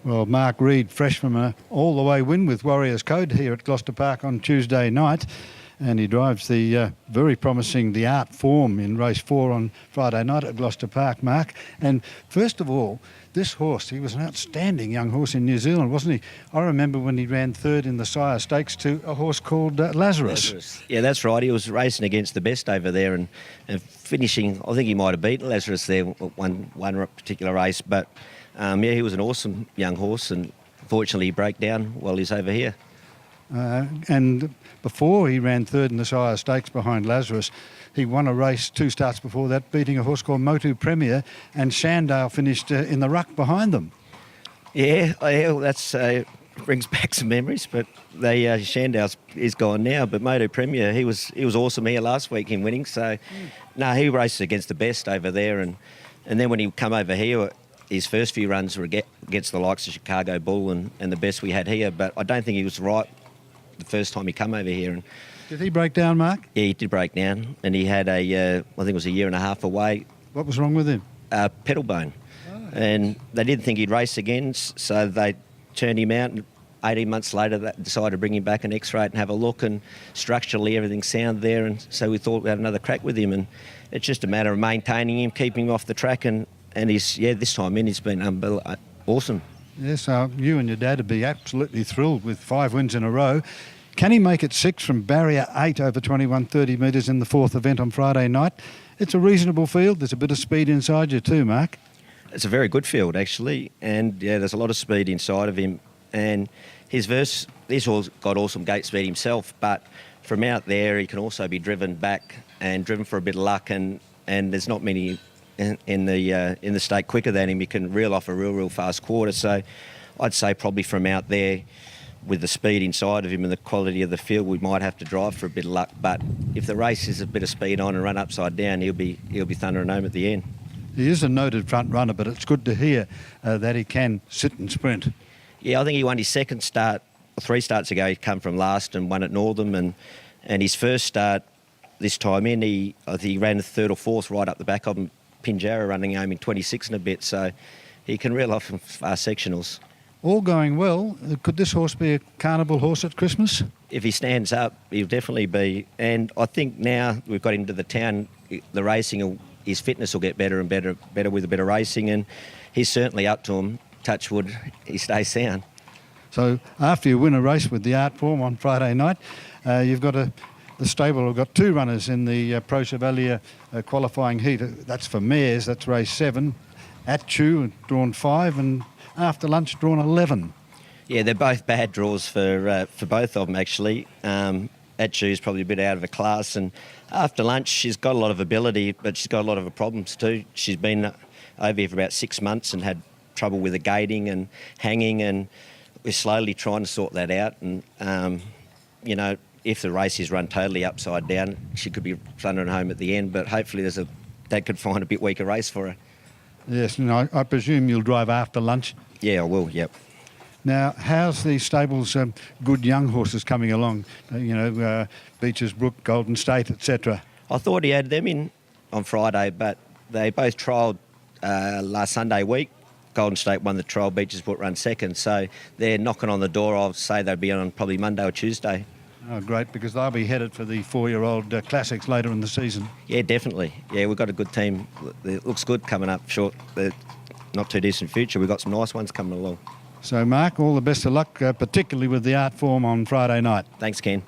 Well, Mark Reed, fresh from a all-the-way win with Warriors Code here at Gloucester Park on Tuesday night. And he drives the very promising The Art Form in race 4 on Friday night at Gloucester Park, Mark. And first of all, this horse, he was an outstanding young horse in New Zealand, wasn't he? I remember when he ran third in the Sire Stakes to a horse called Lazarus. Yeah, that's right. He was racing against the best over there and finishing, I think he might have beaten Lazarus there one particular race. But yeah, he was an awesome young horse, and fortunately he broke down while he's over here. And before he ran third in the Sire Stakes behind Lazarus, he won a race 2 starts before that, beating a horse called Motu Premier, and Shandale finished in the ruck behind them. Yeah, that's brings back some memories, but Shandale is gone now. But Motu Premier, he was awesome here last week in winning. So, no, he raced against the best over there, and then when he come over here, his first few runs were against the likes of Chicago Bull and the best we had here. But I don't think he was right the first time he come over here. And did he break down, Mark? Yeah, he did break down, and he had I think it was a year and a half away. What was wrong with him? Pedal bone. Oh. And they didn't think he'd race again, so they turned him out, and 18 months later they decided to bring him back an X-ray and have a look, and structurally everything's sound there, and so we thought we'd have another crack with him, and it's just a matter of maintaining him, keeping him off the track, and this time in he's been awesome. Yes, you and your dad would be absolutely thrilled with 5 wins in a row. Can he make it 6 from barrier 8 over 2130 metres in the 4th event on Friday night? It's a reasonable field. There's a bit of speed inside you too, Mark. It's a very good field, actually, and yeah, there's a lot of speed inside of him. And this horse got awesome gate speed himself, but from out there he can also be driven back and driven for a bit of luck, and there's not many in the stake quicker than him. He can reel off a real fast quarter. So I'd say probably from out there, with the speed inside of him and the quality of the field, we might have to drive for a bit of luck. But if the race is a bit of speed on and run upside down, he'll be thundering home at the end. He is a noted front runner, but it's good to hear that he can sit and sprint. Yeah, I think he won his second start 3 starts ago. He come from last and won at Northam, and his first start this time in, I think he ran the 3rd or 4th right up the back of him. Pinjarra running home in 26 and a bit, so he can reel off from fast sectionals. All going well, could this horse be a carnival horse at Christmas? If he stands up, he'll definitely be. And I think now we've got him to the town, the racing, his fitness will get better and better with a bit of racing, and he's certainly up to him. Touch wood, he stays sound. So after you win a race with The Art Form on Friday night, you've got the stable have got 2 runners in the Pro Chevalier qualifying heat. That's for mares, that's race 7. At Chew, drawn 5, and After Lunch, drawn 11. Yeah, they're both bad draws for both of them, actually. At Chew's probably a bit out of a class, and After Lunch, she's got a lot of ability, but she's got a lot of problems too. She's been over here for about 6 months and had trouble with the gating and hanging, and we're slowly trying to sort that out. And, if the race is run totally upside down, she could be thundering home at the end, but hopefully Dad could find a bit weaker race for her. Yes, and I presume you'll drive After Lunch? Yeah, I will, yep. Now, how's the stable's good young horses coming along? Beaches Brook, Golden State, etc. I thought he had them in on Friday, but they both trialled last Sunday week. Golden State won the trial, Beaches Brook run second, so they're knocking on the door. I'll say they'll be on probably Monday or Tuesday. Oh, great, because they'll be headed for the 4-year-old classics later in the season. Yeah, definitely. Yeah, we've got a good team. It looks good coming up short. Not too distant future. We've got some nice ones coming along. So, Mark, all the best of luck, particularly with The Art Form on Friday night. Thanks, Ken.